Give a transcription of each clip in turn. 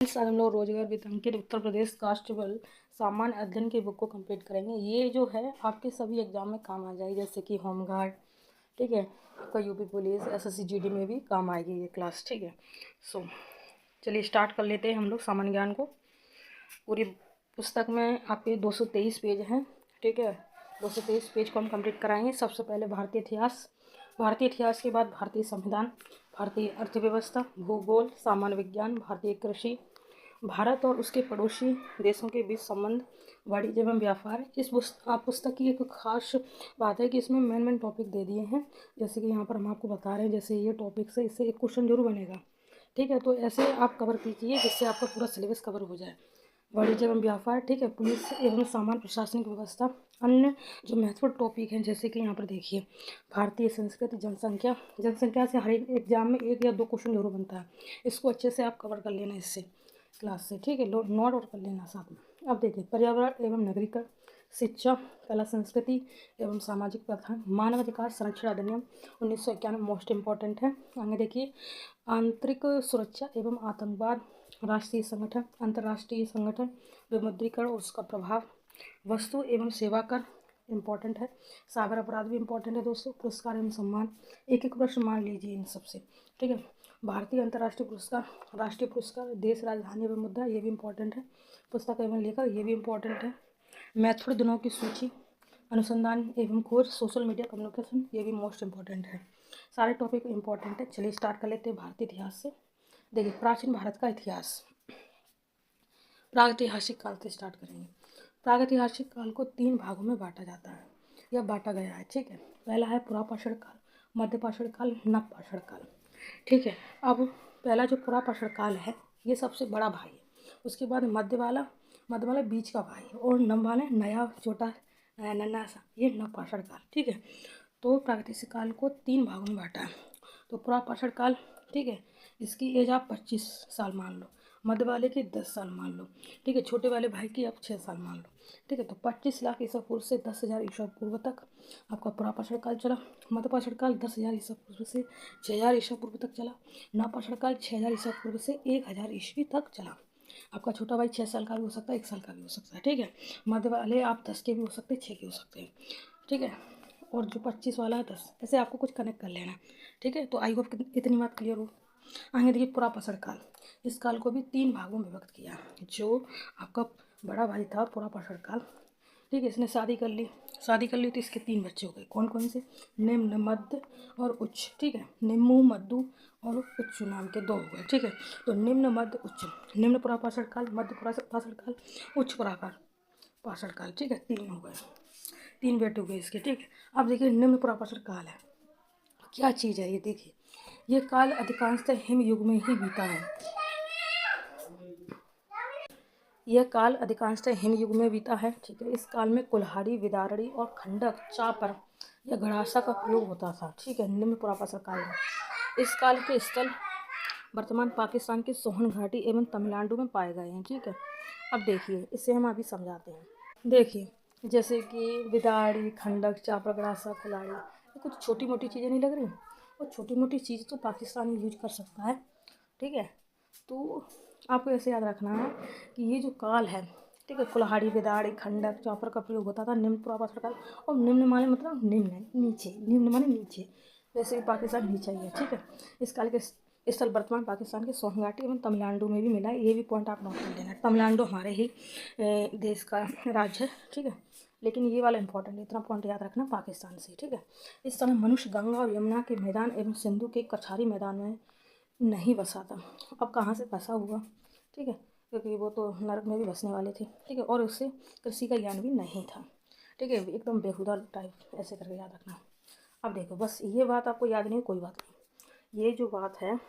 आज हम लोग रोजगार वित्त अंकित उत्तर प्रदेश कांस्टेबल सामान्य अध्ययन की बुक को कंप्लीट करेंगे। ये जो है आपके सभी एग्जाम में काम आ जाएगी, जैसे कि होमगार्ड, ठीक है, आपका यूपी पुलिस, एसएससी जीडी में भी काम आएगी ये क्लास, ठीक है। चलिए स्टार्ट कर लेते हैं हम लोग सामान्य ज्ञान को। पूरी पुस्तक में आपके 223 पेज हैं, ठीक है। 223 पेज को हम कंप्लीट कराएंगे। सबसे पहले भारतीय इतिहास के बाद भारतीय संविधान, भारतीय अर्थव्यवस्था, भूगोल, सामान्य विज्ञान, भारतीय कृषि, भारत और उसके पड़ोसी देशों के बीच संबंध, वाणिज्य एवं व्यापार। इस पुस्तक की एक खास बात है कि इसमें मेन टॉपिक दे दिए हैं। जैसे कि यहाँ पर हम आपको बता रहे हैं, जैसे ये टॉपिक से इससे एक क्वेश्चन जरूर बनेगा, ठीक है। तो ऐसे आप कवर कीजिए जिससे आपका पूरा सिलेबस कवर हो जाए। वाणिज्य एवं व्यापार, ठीक है, पुलिस एवं सामान्य प्रशासनिक व्यवस्था। अन्य जो महत्वपूर्ण टॉपिक हैं, जैसे कि यहाँ पर देखिए, भारतीय संस्कृति, जनसंख्या से हर एक एग्जाम में एक या दो क्वेश्चन जरूर बनता है। इसको अच्छे से आप कवर कर लेना इससे क्लास से, ठीक है। नोट और कर लेना साथ में। अब देखिए, पर्यावरण एवं नगरीकरण, शिक्षा, कला संस्कृति एवं सामाजिक प्रथा, मानव अधिकार संरक्षण अधिनियम 1991 मोस्ट इम्पॉर्टेंट है। आगे देखिए, आंतरिक सुरक्षा एवं आतंकवाद, राष्ट्रीय संगठन, अंतर्राष्ट्रीय संगठन, विमुद्रीकरण और उसका प्रभाव, वस्तु एवं सेवा कर इम्पॉर्टेंट है। साइबर अपराध भी इम्पॉर्टेंट है दोस्तों। पुरस्कार एवं सम्मान, एक एक प्रश्न मान लीजिए इन सबसे, ठीक है। भारतीय अंतर्राष्ट्रीय पुरस्कार, राष्ट्रीय पुरस्कार, देश राजधानी एवं मुद्दा, ये भी इम्पॉर्टेंट है। पुस्तक एवं लेखक, ये भी इम्पॉर्टेंट है। महत्वपूर्ण दिनों की सूची, अनुसंधान एवं खोज, सोशल मीडिया कम्युनिकेशन, ये भी मोस्ट इम्पॉर्टेंट है। सारे टॉपिक इम्पॉर्टेंट है। चलिए स्टार्ट कर लेते हैं भारतीय इतिहास से। देखिए, प्राचीन भारत का इतिहास, प्रागैतिहासिक काल से स्टार्ट करेंगे। प्रागैतिहासिक काल को 3 भागों में बांटा जाता है, या बांटा गया है, ठीक है। पहला है पुरापाषाण काल, मध्यपाषाण काल, नवपाषाण काल, ठीक है। अब पहला जो पुरापाषाण काल है, ये सबसे बड़ा भाई है। उसके बाद मध्य वाला बीच का भाई है, और नव वाला नया छोटा नन्ना सा, ये नवपाषाण काल, ठीक है। तो प्रागैतिहासिक काल को 3 भागों में बांटा है। तो पुरापाषाण काल, ठीक है, इसकी एज आप 25 साल मान लो, मध्य वाले की 10 साल मान लो, ठीक है, छोटे वाले भाई की आप 6 साल मान लो, ठीक है। तो 25 लाख ईसा पूर्व से 10,000 ईसा पूर्व तक आपका पुरापाषाण काल चला। मध्यपाषाण काल 10,000 ईसा पूर्व से 6,000 ईसा पूर्व तक चला। नवपाषाण काल 6,000 ईसा पूर्व से 1,000 ईस्वी तक चला। आपका छोटा भाई 6 साल का भी हो सकता है, 1 साल का भी हो सकता है, ठीक है। मध्य वाले आप 10 के भी हो सकते हैं, 6 के हो सकते हैं, ठीक है। और जो 25 वाला है 10, ऐसे आपको कुछ कनेक्ट कर लेना, ठीक है। तो आई होप इतनी बात क्लियर हो। आगे देखिए, पुरापाषाण काल, इस काल को भी 3 भागों में विभक्त किया। जो आपका बड़ा भाई था पुरापाषाण काल, ठीक है, इसने शादी कर ली तो इसके 3 बच्चे हो गए। कौन कौन से? निम्न, मध्य और उच्च, ठीक है। निम्न, मध्य और उच्च नाम के 2 हो गए, ठीक है। तो निम्न, मध्य, उच्च, निम्न पुरापाषाण काल, मध्य पुरापाषाण काल, उच्च पुरापाषाण काल, ठीक है। 3 हो गए, 3 बेटे हो गए इसके, ठीक है। अब देखिए, निम्न पुरापाषाण काल है, क्या चीज़ है ये? देखिए, ये काल अधिकांशतः हिमयुग में ही बीता है। यह काल अधिकांशतः हिमयुग में बीता है, ठीक है। इस काल में कुल्हाड़ी, विदारणी और खंडक, चापर या घड़ासा का प्रयोग होता था, ठीक है, निम्न पुरापाषाण काल में। इस काल के स्थल वर्तमान पाकिस्तान के सोहन घाटी एवं तमिलनाडु में पाए गए हैं, ठीक है। अब देखिए, इसे हम अभी समझाते हैं। देखिए, जैसे कि विदारणी, खंडक, चापर, घड़ासा, कुल्हाड़ी, ये कुछ छोटी मोटी चीज़ें नहीं लग रही। और छोटी मोटी चीज़ तो पाकिस्तान यूज कर सकता है, ठीक है। तो आपको ऐसे याद रखना है कि ये जो काल है, ठीक है, कुल्हाड़ी, विदारणी, खंडक, चापर का प्रयोग होता था निम्न पुरापाषाण काल। और निम्न माने मतलब निम्न है, नीचे, निम्न माने नीचे, जैसे कि पाकिस्तान नीचे ही है, ठीक है। इस काल के स्थल वर्तमान पाकिस्तान के सोहन घाटी एवं तमिलनाडु में भी मिला है। ये भी पॉइंट आप नोट कर लेना। तमिलनाडु हमारे ही देश का राज्य है, ठीक है। लेकिन ये वाला इंपॉर्टेंट है, इतना पॉइंट याद रखना, पाकिस्तान से, ठीक है। इस समय मनुष्य गंगा और यमुना के मैदान एवं सिंधु के कछारी मैदान में नहीं बसा था। अब कहाँ से बसा हुआ, ठीक है, क्योंकि वो तो नरक में भी बसने वाले थे, ठीक है। और उससे कृषि का ज्ञान भी नहीं था, ठीक है, एकदम बेहुदा टाइप, ऐसे करके याद रखना। अब देखो, बस ये बात आपको याद नहीं, कोई बात नहीं, ये जो बात है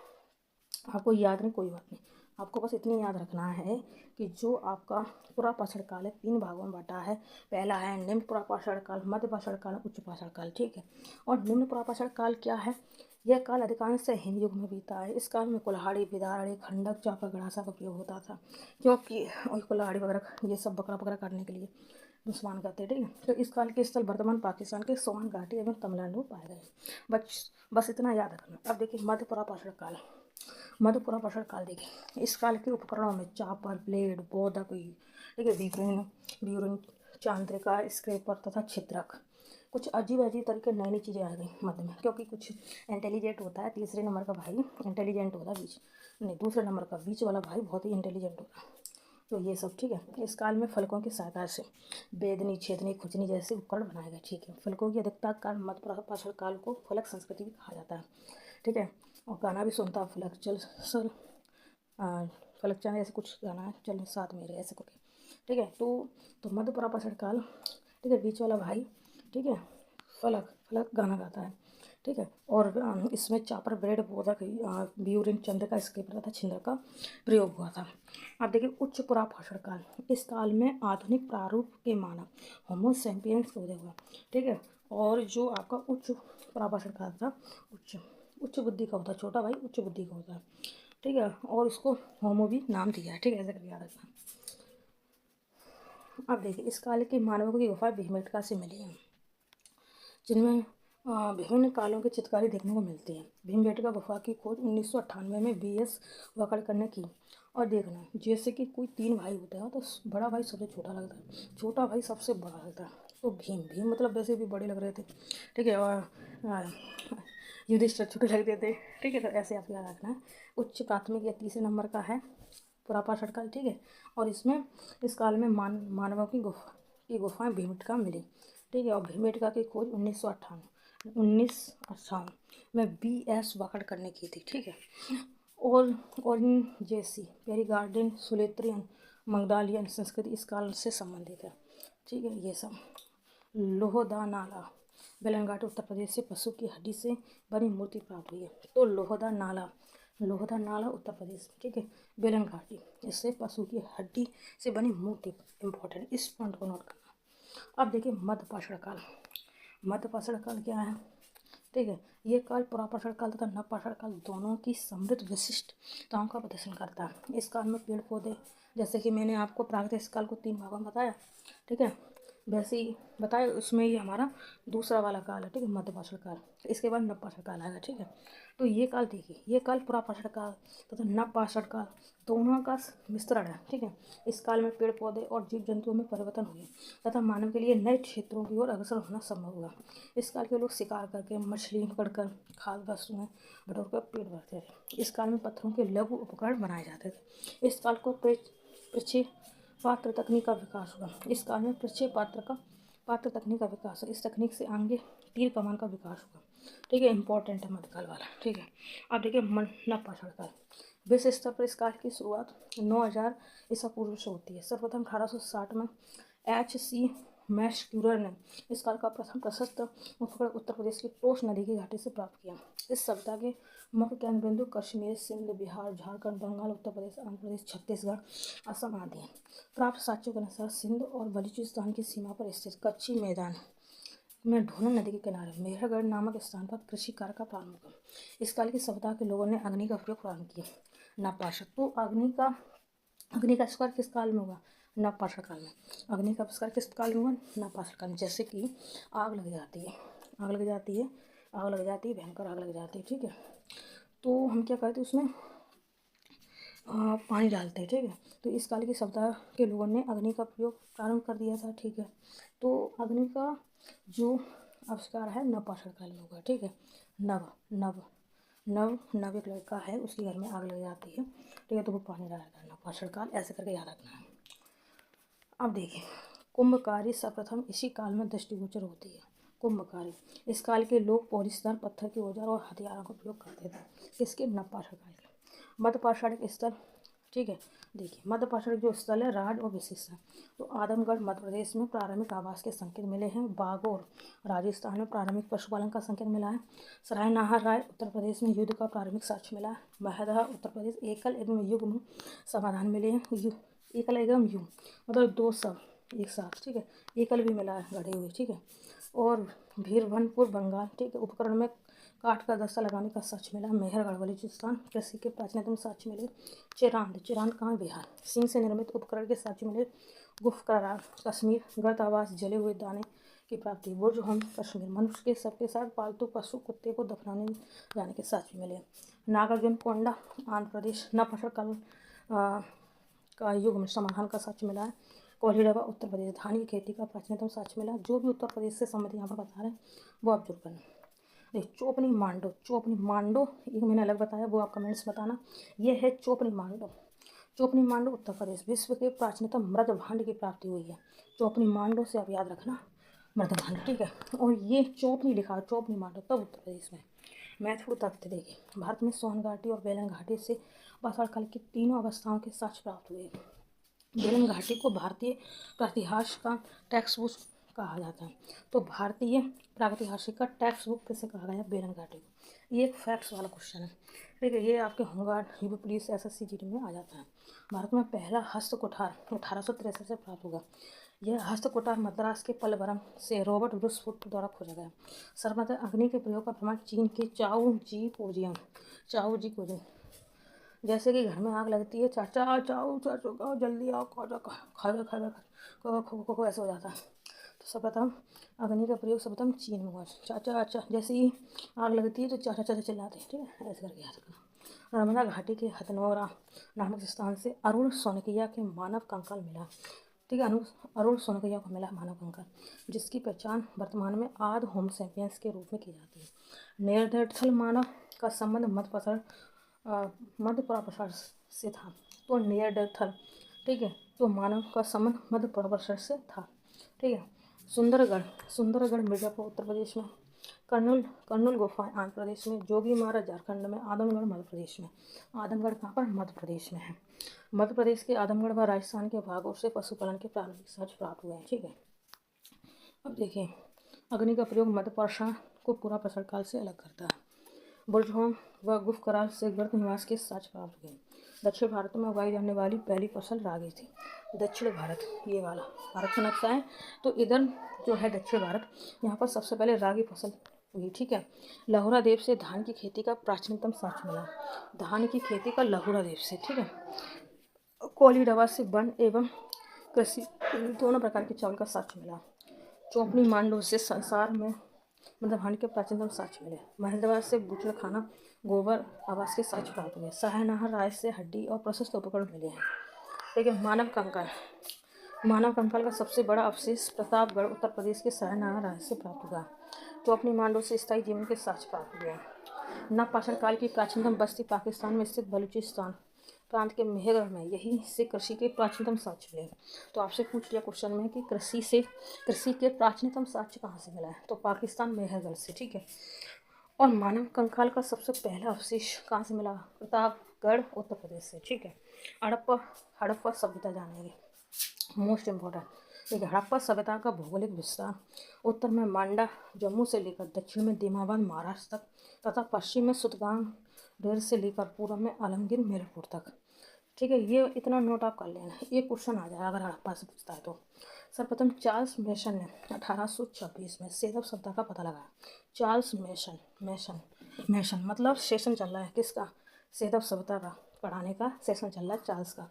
आपको याद नहीं, कोई बात नहीं। आपको बस इतनी याद रखना है कि जो आपका पुरापाषाण काल है 3 भागों में बांटा है। पहला है निम्न पुरापाषाण काल, मध्य पाषाण काल, उच्च पाषाण काल, ठीक है। और निम्न पुरापाषाण काल क्या है? यह काल अधिकांश हिमयुग में बीता है। इस काल में कुल्हाड़ी, विदारणी, खंडक, चापर, घड़ासा का प्रयोग होता था, क्योंकि कुल्हाड़ी वगैरह ये सब बकरा वगैरह काटने के लिए दुश्मन करते हैं, ठीक है। तो इस काल के स्थल वर्तमान पाकिस्तान के सोहन घाटी एवं तमिलनाडु पाए गए। बस इतना याद रखना। अब देखिए, मध्य पुरापाषाण काल, मध्यपुरा पाषाण काल देखिए, इस काल के उपकरणों में चापर, ब्लेड, बोधक, ठीक है, ब्यूरिन, चांद्रिका, स्क्रेपर तथा छिद्रक। कुछ अजीब अजीब तरीके नई नई चीज़ें आ गई मध्य में, क्योंकि कुछ इंटेलिजेंट होता है तीसरे नंबर का भाई, इंटेलिजेंट होता है बीच, नहीं दूसरे नंबर का बीच वाला भाई बहुत ही इंटेलिजेंट होता है। तो ये सब ठीक है। इस काल में फलकों की सहायता से बेदनी, छेदनी, खुजनी जैसे उपकरण बनाए गए। ठीक है, फलकों की अधिकता के कारण मध्य पाषाण काल को फलक संस्कृति भी कहा जाता है। ठीक है, और गाना भी सुनता है फलक चल सर, फलक चल, ऐसे कुछ गाना है, चल साथ मेरे, ऐसे करके। ठीक है, तो मध्य पाषाण काल, ठीक है, बीच वाला भाई, ठीक है, फलक फलक गाना गाता है। ठीक है, और इसमें चापर, ब्रेड, बोधक, ब्यूरिन, चंद्रिका, स्क्रेपर तथा छिंद्र का प्रयोग हुआ था। अब देखिए उच्च पुरा पाषाण काल, इस काल में आधुनिक प्रारूप के मानव होमो सैपियंस का उदय हुआ। ठीक है, और जो आपका उच्च पुरा पाषाण काल था, उच्च उच्च बुद्धि का होता है, छोटा भाई उच्च बुद्धि का होता है। ठीक है, और उसको होमो भी नाम दिया है। ठीक है, ऐसे करके याद रखना। अब देखिए इस काल के मानवों की गुफा भीमबेटका से मिली है, जिनमें विभिन्न कालों की चित्रकारी देखने को मिलती है। भीमबेटका गुफा की खोज 1998 में BS वाकड़कर ने की। और देखना, जैसे कि कोई 3 भाई होते हैं तो बड़ा भाई सबसे छोटा लगता है, छोटा भाई सबसे बड़ा लगता है। तो भीम भीम मतलब वैसे भी बड़े लग रहे थे। ठीक है, और युधिष्ठिर छोटे लगते थे। ठीक है, तो ऐसे आप याद रखना है। उच्च प्राथमिक या तीसरे नंबर का है पुरा पाषाण काल। ठीक है, और इसमें इस काल में मानवों की गुफाएं भीमबेटका मिली। ठीक है, और भीमबेटका की खोज 1958 में BS वाकड़कर ने की थी। ठीक है, और जैसी पेरिगार्डियन, सुलेत्रियन, मगधालियन संस्कृति इस काल से संबंधित है। ठीक है, ये सब लोहदा नाला बेलनघाटी उत्तर प्रदेश से पशु की हड्डी से बनी मूर्ति प्राप्त हुई है। तो लोहदा नाला उत्तर प्रदेश। ठीक है, बेलन घाटी, इससे पशु की हड्डी से बनी मूर्ति इंपॉर्टेंट, इस पॉइंट को नोट करना। अब देखिए मध्य पाषाण काल, मध्य पाषाण काल क्या है? ठीक है, ये काल पुरा पाषाण काल तथा नव पाषाण काल दोनों की समृद्ध विशिष्टताओं का प्रदर्शन करता है। इस काल में पेड़ पौधे, जैसे कि मैंने आपको प्रागैतिहासिक काल को 3 भागों में बताया। ठीक है, वैसे ही बताया, उसमें ये हमारा दूसरा वाला काल है। ठीक है, मध्य पाषाण काल, इसके बाद नव पाषाण काल आएगा। ठीक है, तो ये काल देखिए, ये काल पुरा पाषाण काल तथा नव पाषाण काल दोनों का मिश्रण है। ठीक है, इस काल में पेड़ पौधे और जीव जंतुओं में परिवर्तन हुए तथा मानव के लिए नए क्षेत्रों की ओर अग्रसर होना संभव हुआ। इस काल के लोग शिकार करके, मछली पकड़कर, खाद्य वस्तुएं बटोर कर पेट भरते थे। इस काल में पत्थरों के लघु उपकरण बनाए जाते थे। इस काल को प्रक्षेप पात्र तकनीक का विकास हुआ। इस काल में प्रक्षेप पात्र तकनीक का विकास हुआ। इस तकनीक से आगे तीर कमान का विकास हुआ। ठीक है, इंपॉर्टेंट है मध्यकाल वाला। ठीक है, अब देखिए नव पाषाण काल, विश्व स्तर पर इस काल की शुरुआत 9000 ईसा पूर्व से होती है। सर्वप्रथम 1860 में HC मैक्सक्यूलर ने इस काल का प्रथम प्रशस्त उपकरण उत्तर प्रदेश की टोस नदी की घाटी से प्राप्त किया। इस सभ्यता के मुख्य केंद्र बिंदु कश्मीर, सिंध, बिहार, झारखंड, बंगाल, उत्तर प्रदेश, आंध्र प्रदेश, छत्तीसगढ़, असम आदि हैं। प्राप्त साक्ष्यों के अनुसार सिंध और बलूचिस्तान की सीमा पर स्थित कच्ची मैदान में ढोलन नदी के किनारे मेहरगढ़ नामक स्थान पर कृषि कार्य का प्रारंभ हुआ। इस काल की सभ्यता के लोगों ने अग्नि का प्रयोग प्रारंभ किया। नवपाषाण, तो अग्नि का आविष्कार किस काल में हुआ? नवपाषाण काल में। अग्नि का आविष्कार किस काल में हुआ? नवपाषाण काल में। जैसे कि आग लग जाती है, भयंकर आग लग जाती है। ठीक है, तो हम क्या करते हैं, उसमें पानी डालते हैं। ठीक है, तो इस काल की सभ्यता के लोगों ने अग्नि का प्रयोग प्रारंभ कर दिया था। ठीक है, तो अग्नि का जो आविष्कार है नवपाषाण काल में हुआ। ठीक है, नव नव नव नव एक लड़का है, उसके घर में आग लग जाती है। ठीक है, तो वो पानी डालता है। नवपाषाण काल, ऐसे करके याद रखना है। अब देखिए कुंभकारी सर्वप्रथम इसी काल में दृष्टिगोचर होती है। कुंभकारी, इस काल के लोग पौधीदार पत्थर के औजार और हथियारों का प्रयोग करते थे। किसके? नवपाषाण काल के। मध्य पाषाणिक स्थल, ठीक है, देखिए मध्य पाषाणिक जो स्थल है, राज और विशेष है। तो आदमगढ़ मध्य प्रदेश में प्रारंभिक आवास के संकेत मिले हैं। बागौर राजस्थान में प्रारंभिक पशुपालन का संकेत मिला है। सराय नाहर राय उत्तर प्रदेश में युद्ध का प्रारंभिक साक्ष्य मिला है। महदहा उत्तर प्रदेश एकल एवं युग्म समाधान मिले हैं। एकल एवं युग्म मतलब 2 सब एक साथ। ठीक है, एकल भी मिला है गढ़े हुए। ठीक है, और भीरभनपुर बंगाल, ठीक है, उपकरण में काठ का दस्ता लगाने का साक्ष्य मिला। मेहरगढ़ बलूचिस्तान कृषि के प्राचीनतम साक्ष्य मिले। चिरांद कहाँ? बिहार, सिंह से निर्मित उपकरण के साक्ष्य मिले। गुफकरार कश्मीर, गृत आवास, जले हुए दाने की प्राप्ति। बुर्ज होम कश्मीर, मनुष्य के सबके साथ पालतू पशु कुत्ते को दफनाने जाने के साक्ष्य मिले। नागार्जुन कोंडा आंध्र प्रदेश। नवपाषाण काल का युग में समाधान का साक्ष्य मिला है। कोलिडवा उत्तर प्रदेश। धान की खेती का प्राचीनतम साक्ष्य मिला। जो भी उत्तर प्रदेश से संबंधित यहाँ पर बता रहे हैं वो आप जुड़ करना। चोपनी मांडो, चोपनी मांडो एक मैंने अलग बताया, वो आप कमेंट्स बताना। ये है चोपनी मांडो। चोपनी मांडो उत्तर प्रदेश। विश्व के प्राचीनतम मृद भांड की प्राप्ति हुई है। चोपनी मांडो से आप याद रखना मृद भांड, ठीक है। और ये चोपनी लिखा है, चोपनी मांडो तब उत्तर प्रदेश में। महत्वपूर्ण तथ्य देखिए, भारत में सोन घाटी और बेलन घाटी से पाषाण काल की तीनों अवस्थाओं के साक्ष्य प्राप्त हुए। बेलन घाटी को भारतीय प्रातिहासिक का टेक्स्ट बुक कहा जाता है। तो भारतीय प्रागैतिहासिक का टेक्स्ट बुक किसे कहा गया? बेलन घाटी को। ये एक फैक्ट्स वाला क्वेश्चन है, ठीक है। ये आपके home guard, UP police, SSC GD में आ जाता है। भारत में पहला हस्त कुठार 1863 से प्राप्त हुआ। यह हस्त कुठार मद्रास के पलवरम से रॉबर्ट ब्रूस फुट द्वारा खोजा गया। सर्वप्रथम अग्नि के प्रयोग का प्रमाण चीन के चाओ जी कोजियम। जैसे कि घर में आग लगती है, चाचा चाओ चाचो जल्दी आओ, खावे खो ऐसे हो जाता है। तो सर्वप्रथम अग्नि का प्रयोग सर्वप्रथम चीन में हुआ। चाचा अच्छा, जैसे ही आग लगती है तो चाचा चाचा चिल्लाते हैं, ठीक है, ऐसे करके याद रखना। नर्मदा घाटी के हथनोरा नामक स्थान से अरुण सोनकिया के मानव कंकाल मिला, ठीक है। अरुण सोनकिया को मिला मानव कंकाल, जिसकी पहचान वर्तमान में आद होम सैपियंस के रूप में की जाती है। नेयरदर्थल मानव का संबंध मध्य पूर्वापसार से था। तो नियरडर्थल, ठीक है, तो मानव का संबंध मध्य पूर्वापसार से था, ठीक है। सुंदरगढ़ मिर्जापुर उत्तर प्रदेश में। कर्नूल गुफा आंध्र प्रदेश में। जोगीमारा झारखंड में। आदमगढ़ मध्य प्रदेश में। आदमगढ़ कहाँ पर? मध्य प्रदेश में है। मध्य प्रदेश के आदमगढ़ व राजस्थान के भागों से पशुपालन के प्रारंभिक साक्ष्य प्राप्त हुए हैं, ठीक है। अब देखिए, अग्नि का प्रयोग मध्य पाषाण को पूरा प्रसार काल से अलग करता है। बुर्जहोम व गुफ करार से गर्त निवास के साक्ष्य प्राप्त हुए। दक्षिण भारत में उगाई जाने वाली पहली फसल रागी थी। दक्षिण भारत, ये वाला भारत का नक्शा है, तो इधर जो है दक्षिण भारत, यहाँ पर सबसे पहले रागी फसल हुई, ठीक है। लहुरा देव से धान की खेती का प्राचीनतम साक्ष्य मिला। धान की खेती का लहुरा देव से, ठीक है। कोलिडवा से वन एवं कृषि दोनों प्रकार के चावल का साक्ष्य मिला। चौपनी मांडो से संसार में मतलब हानि के प्राचीनतम साक्ष्य मिले। महेंद्रवाद से बूचड़ खाना, गोबर आवास के साक्ष्य प्राप्त हुए। सहायनाहर राय से हड्डी और प्रशस्त उपकरण मिले हैं, ठीक है। मानव कंकाल का सबसे बड़ा अवशेष प्रतापगढ़ उत्तर प्रदेश के सहायनाहर राय से प्राप्त हुआ। चौपनी मांडो से स्थायी जीवन के साक्ष्य प्राप्त हुए। नवपाषाण काल की प्राचीनतम बस्ती पाकिस्तान में स्थित बलूचिस्तान प्रांत के मेहरगढ़ में, यही से कृषि के प्राचीनतम साक्ष्य मिले। तो आपसे पूछ लिया क्वेश्चन में कि कृषि के प्राचीनतम साक्ष्य कहाँ से मिला है? तो पाकिस्तान मेहरगढ़ से, ठीक है। और मानव कंकाल का सबसे पहला अवशेष कहाँ से मिला? प्रतापगढ़ उत्तर प्रदेश से, ठीक है। हड़प्पा सभ्यता जानेंगे, मोस्ट इम्पोर्टेंट। देखिए, हड़प्पा सभ्यता का भौगोलिक विस्तार उत्तर में मांडा जम्मू से लेकर दक्षिण में दिमाबाद महाराष्ट्र तक तथा पश्चिम में सुतगांव डेर से लेकर पूर्व में आलमगीर मेरपुर तक, ठीक है। ये इतना नोट आप कर लेना, ये क्वेश्चन आ जाएगा अगर हड़प्पा से पूछता है तो। सर्वप्रथम चार्ल्स मेसन ने 1826 में सेदब सभ्यता का पता लगाया। चार्ल्स मेसन मतलब सेशन चल रहा है किसका? सेदब सभ्यता का पढ़ाने का सेशन चल रहा है चार्ल्स का,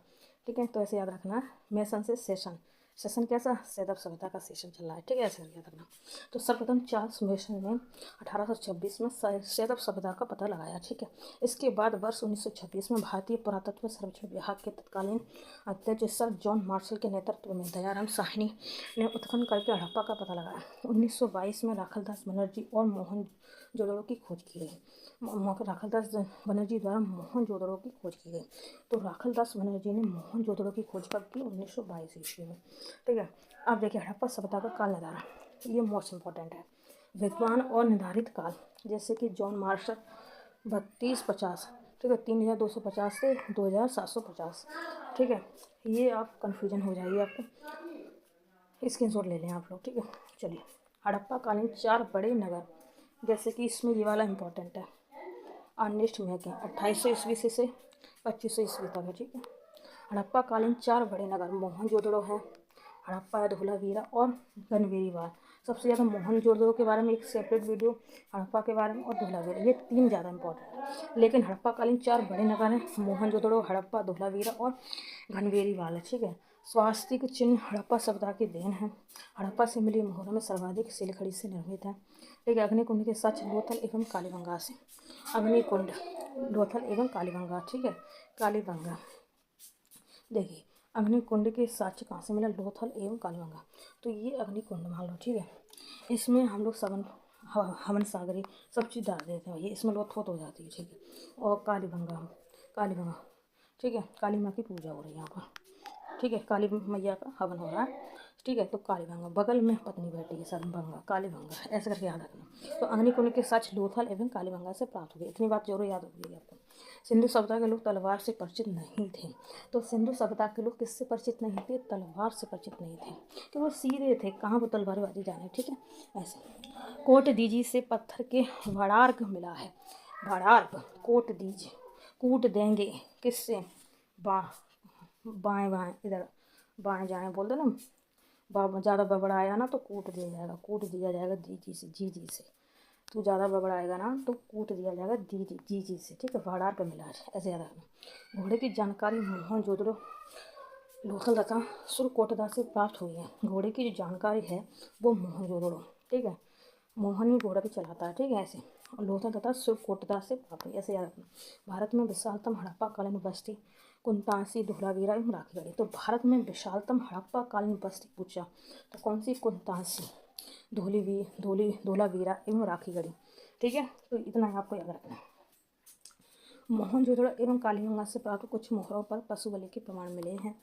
ठीक है। तो ऐसे याद रखना है, मेसन से सेशन कैसा? सेदब सभ्यता का सेशन चल रहा है, ठीक है, ऐसे याद रखना। तो सर्वप्रथम चार्ल्स मेसन ने 1826 में सेदब सभ्यता का पता लगाया, ठीक है। इसके बाद वर्ष 1926 में भारतीय पुरातत्व सर्वेक्षण विभाग के तत्कालीन अध्यक्ष सर जॉन मार्शल के नेतृत्व में दयाराम साहनी ने उत्खनन करके हड़प्पा का पता लगाया। 1922 में राखलदास बनर्जी और मोहनजोदड़ो की खोज की गई। राखलदास बनर्जी द्वारा मोहनजोदड़ो की खोज की गई। तो राखलदास बनर्जी ने मोहनजोदड़ो की खोज कब की? 1922 ईस्वी में, ठीक है। अब देखिए, हड़प्पा सभ्यता का काल निर्धारण, ये मोस्ट इम्पोर्टेंट है। विद्वान और निर्धारित काल जैसे कि जॉन मार्शल 3250, ठीक है, 3250 से 2750, ठीक है। ये आप कन्फ्यूजन हो जाएगी आपको, स्क्रीनशॉट ले लें आप लोग, ठीक है। चलिए, हड़प्पा कालीन 4 बड़े नगर, जैसे कि इसमें ये वाला इम्पोर्टेंट है, अर्नेस्ट मैक है, 2800 ईस्वी से 2500 ईस्वी तक है, ठीक है। हड़प्पा कालीन 4 बड़े नगर मोहनजोदड़ो है, हड़प्पा, धोलावीरा और गनवेरीवाल। सबसे ज़्यादा मोहनजोदड़ो के बारे में एक सेपरेट वीडियो, हड़प्पा के बारे में और धोलावीरा, ये 3 ज़्यादा इंपॉर्टेंट है। लेकिन हड़प्पा कालीन 4 बड़े नगर हैं, मोहनजोदड़ो, हड़प्पा, धोलावीरा और गनवेरीवाल है, ठीक है। स्वास्तिक चिन्ह हड़प्पा सभ्यता की देन है। हड़प्पा से मिली मोहरों में सर्वाधिक सिलखड़ी से निर्मित है। ठीक है, अग्निकुंड के साक्ष्य लोथल एवं कालीबंगा से। अग्निकुंड, लोथल एवं कालीबंगा, ठीक है, कालीबंगा। देखिए, अग्निकुंड के साक्ष्य कहाँ से मिला? लोथल एवं कालीबंगा। तो ये अग्निकुंड मान लो, ठीक है, इसमें हम लोग हवन सागरी सब चीज़ डाल देते हैं, ये इसमें लोथपोत हो जाती है, ठीक है। और कालीबंगा, कालीबंगा, ठीक है, काली माँ की पूजा हो रही है यहाँ पर, ठीक है, काली मैया का हवन हो रहा है, ठीक है। तो कालीबंगा, बगल में पत्नी बैठी है सरबंगा, कालीबंगा, ऐसे करके याद रखना। तो अग्निकुंड के साक्ष्य लोथल एवं कालीबंगा से प्राप्त हुए, इतनी बात जरूर याद होगी आपको। सिंधु सभ्यता के लोग तलवार से परिचित नहीं थे। तो सिंधु सभ्यता के लोग किससे परिचित नहीं थे? तलवार से परिचित नहीं थे, कि वो सीधे थे, कहाँ वो तलवारबाजी जाने, ठीक है, ऐसे। कोट दीजी से पत्थर के भड़ार्क मिला है। भड़ार्क, कोट दीज, कूट देंगे किससे? बाएं बाएं, इधर बाएं जाएं बोल दो ना, ज़्यादा बबड़ाया ना तो कूट दिया जाएगा, कूट दिया जाएगा जी से, जी से। तू ज़्यादा बबड़ाएगा ना तो कूट दिया जाएगा जी से, ठीक है। भड़ार का मिला है, ऐसे याद रखना। घोड़े की जानकारी मोहनजोदड़ो लोथल तथा सुरकोटदा से प्राप्त हुई है। घोड़े की जो जानकारी है वो मोहनजोदड़ो, ठीक है, मोहन ही घोड़ा भी चलाता है, ठीक है, ऐसे। और लोथल तथा सुरकोटदा से प्राप्त हुई, ऐसे याद रखना। भारत में विशालतम हड़प्पा कालीन बस्ती कुंतासी, धोलावीरा एवं राखीगढ़ी। तो भारत में विशालतम हड़प्पा कालीन बस्ती पूछा तो कौन सी? कुंतासी, धोलावीरा एवं राखीगढ़ी, ठीक है। तो इतना ही आपको याद रखना है। मोहनजोदड़ो एवं कालीबंगा से प्राप्त कुछ मोहरों पर पशु बलि के प्रमाण मिले हैं।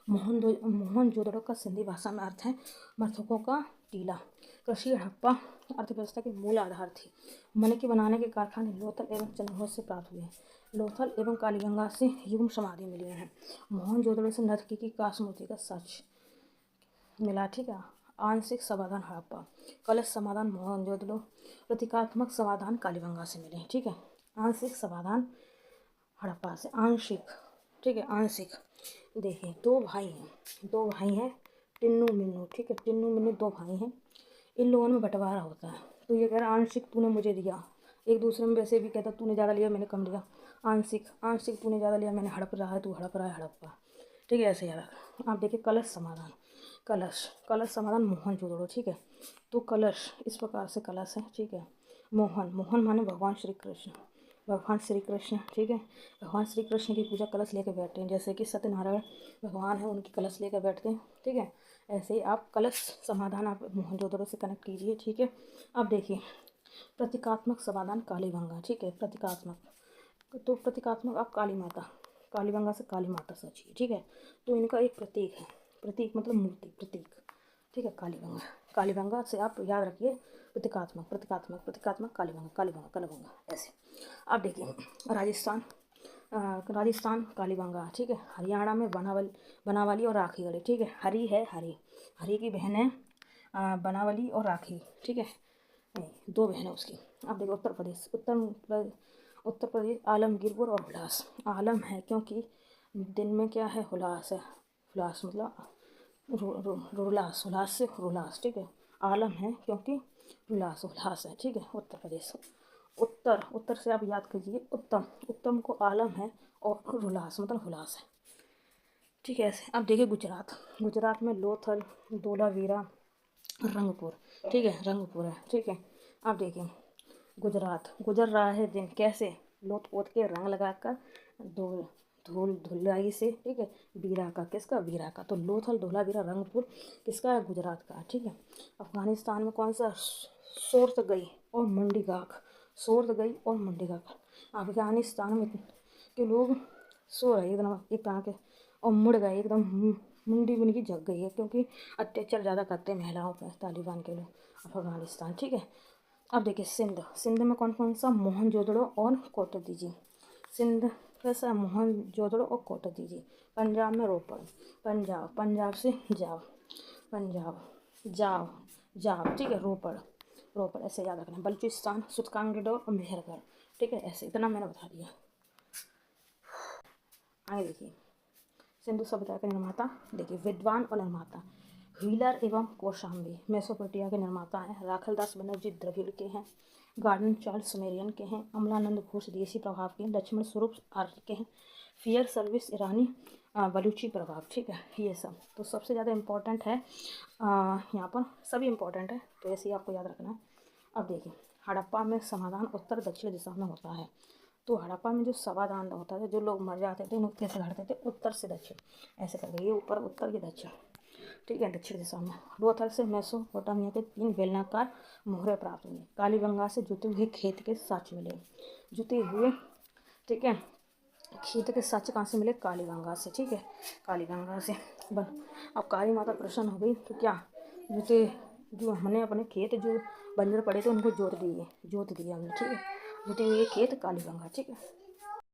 मोहनजोदड़ो का सिंधी भाषा में अर्थ है मृतकों का टीला। कृषि हड़प्पा अर्थव्यवस्था के मूल आधार थी। मणिके बनाने के कारखाने लोथल एवं चंद्रहोर से प्राप्त हुए हैं। लोथल एवं कालीगंगा से युग्म समाधि मिली है। मोहनजोदड़ो से नर्तकी की कांस्य मूर्ति का साक्ष्य मिला, ठीक है। आंशिक समाधान हड़प्पा, कलश समाधान मोहनजोदड़ो, प्रतीकात्मक समाधान कालीबंगा से मिले, ठीक है। आंशिक समाधान हड़प्पा से, आंशिक, ठीक है, आंशिक। देखिए, दो भाई हैं टिन्नू मिन्नू, ठीक है, टिन्नू मिन्नू दो भाई हैं, इन लोगों में बंटवारा होता है। तो ये कह रहा है आंशिक तूने मुझे दिया, एक दूसरे में वैसे भी कहता तूने ज़्यादा लिया मैंने कम लिया। आंशिक, आंशिक तूने ज़्यादा लिया मैंने हड़प रहा है, तू हड़प रहा है हड़प्पा, ठीक है, ऐसे याद। आप देखिए कलश समाधान, कलश समाधान मोहनजोदड़ो, ठीक है। तो कलश इस प्रकार से कलश है, ठीक है। मोहन माने भगवान श्री कृष्ण, ठीक है। भगवान श्री कृष्ण की पूजा कलश लेकर बैठते हैं, जैसे कि सत्यनारायण भगवान है उनकी कलश लेकर बैठते हैं, ठीक है। ऐसे ही आप कलश समाधान आप मोहनजोदड़ो से कनेक्ट कीजिए, ठीक है। अब देखिए प्रतीकात्मक समाधान कालीबंगा, ठीक है, प्रतीकात्मक, तो प्रतीकात्मक आप काली माता, कालीबंगा से काली माता सोचिए, ठीक है। तो इनका एक प्रतीक है, प्रतीक मतलब मूर्ति, प्रतीक, ठीक है। कालीबंगा, कालीबंगा से आप याद रखिए प्रतीकात्मक कालीबंगा, ऐसे। अब देखिए राजस्थान कालीबंगा, ठीक है। हरियाणा में बनावली और राखीगढ़ी, ठीक है। हरी की बहन है बनावली और राखी, ठीक है, नहीं दो बहन है उसकी। अब देखो उत्तर प्रदेश आलमगीरपुर और हुलास। आलम है क्योंकि दिन में क्या है? हुलास है, हुलास मतलब हुलास से हुलास, ठीक है। आलम है क्योंकि हुलास है, ठीक है। उत्तर प्रदेश, उत्तर से आप याद कीजिए उत्तम को आलम है और हुलास मतलब हुलास है, ठीक है, ऐसे। अब देखिए गुजरात में लोथल, धोलावीरा, रंगपुर, ठीक है, रंगपुर है, ठीक है। अब देखिए गुजरात, गुजर रहा है दिन कैसे? लोथ पोत के रंग लगाकर धुलाई से, ठीक है। वीरा का, किसका? वीरा का। तो लोथल, धोलावीरा, रंगपुर किसका है? गुजरात का, ठीक है। अफगानिस्तान में कौन सा? सोर्तगई और मंडीगाक, सोर्तगई और मंडीगाक। अफगानिस्तान में के लोग सो रहे एकदम एक तरह के, और मुड़ गए एकदम, मुंडी उनकी जग गई है क्योंकि अत्याचार ज़्यादा करते हैं महिलाओं पर तालिबान के लोग अफगानिस्तान, ठीक है। अब देखिए सिंध में कौन कौन सा? मोहनजोदड़ो और कोटदीजी। सिंध कैसा? मोहनजोदड़ो और कोटदीजी। पंजाब में रोपड़, पंजाब से जाव, ठीक है, रोपड़ ऐसे याद रखना। बलूचिस्तान सुतकांगडो और मेहरगढ़, ठीक है, ऐसे। इतना मैंने बता दिया। आगे देखिए सिंधु सभ्यता के निर्माता, देखिए विद्वान और निर्माता व्हीलर एवं कौशाम्बी मेसोपोटामिया के निर्माता हैं। राखलदास बनर्जी द्रविड़ के हैं। गार्डन चार्ल्स सुमेरियन के हैं। अमलानंद घोष देसी प्रभाव के हैं। लक्ष्मण स्वरूप आर्य के हैं। फियर सर्विस ईरानी बलूची प्रभाव, ठीक है, ये सब तो सबसे ज़्यादा इम्पोर्टेंट है। यहाँ पर सभी इम्पोर्टेंट है, तो ऐसे ही आपको याद रखना है। अब देखिए, हड़प्पा में समाधान उत्तर दक्षिण दिशा में होता है। तो हड़प्पा में जो समाधान होता था, जो लोग मर जाते थे उन्हें कैसे लड़ते थे, उत्तर से दक्षिण ऐसे करके, ये ऊपर उत्तर की दक्षिण, ठीक है, दक्षिण दिशा में। लोथल से मेसोपोटामिया के 3 बेलनाकार मोहरे प्राप्त हुए। कालीगंगा से जुते हुए खेत के साक्ष्य मिले, जुते हुए, ठीक है, खेत के साक्ष्य कहाँ से मिले, कालीगंगा से, ठीक है, कालीगंगा से। अब काली माता प्रसन्न हो गई तो क्या, जुते, जो हमने अपने खेत जो बंजर पड़े थे उनको जोत दिए हमने, ठीक है, जुते हुए खेत कालीगंगा, ठीक है।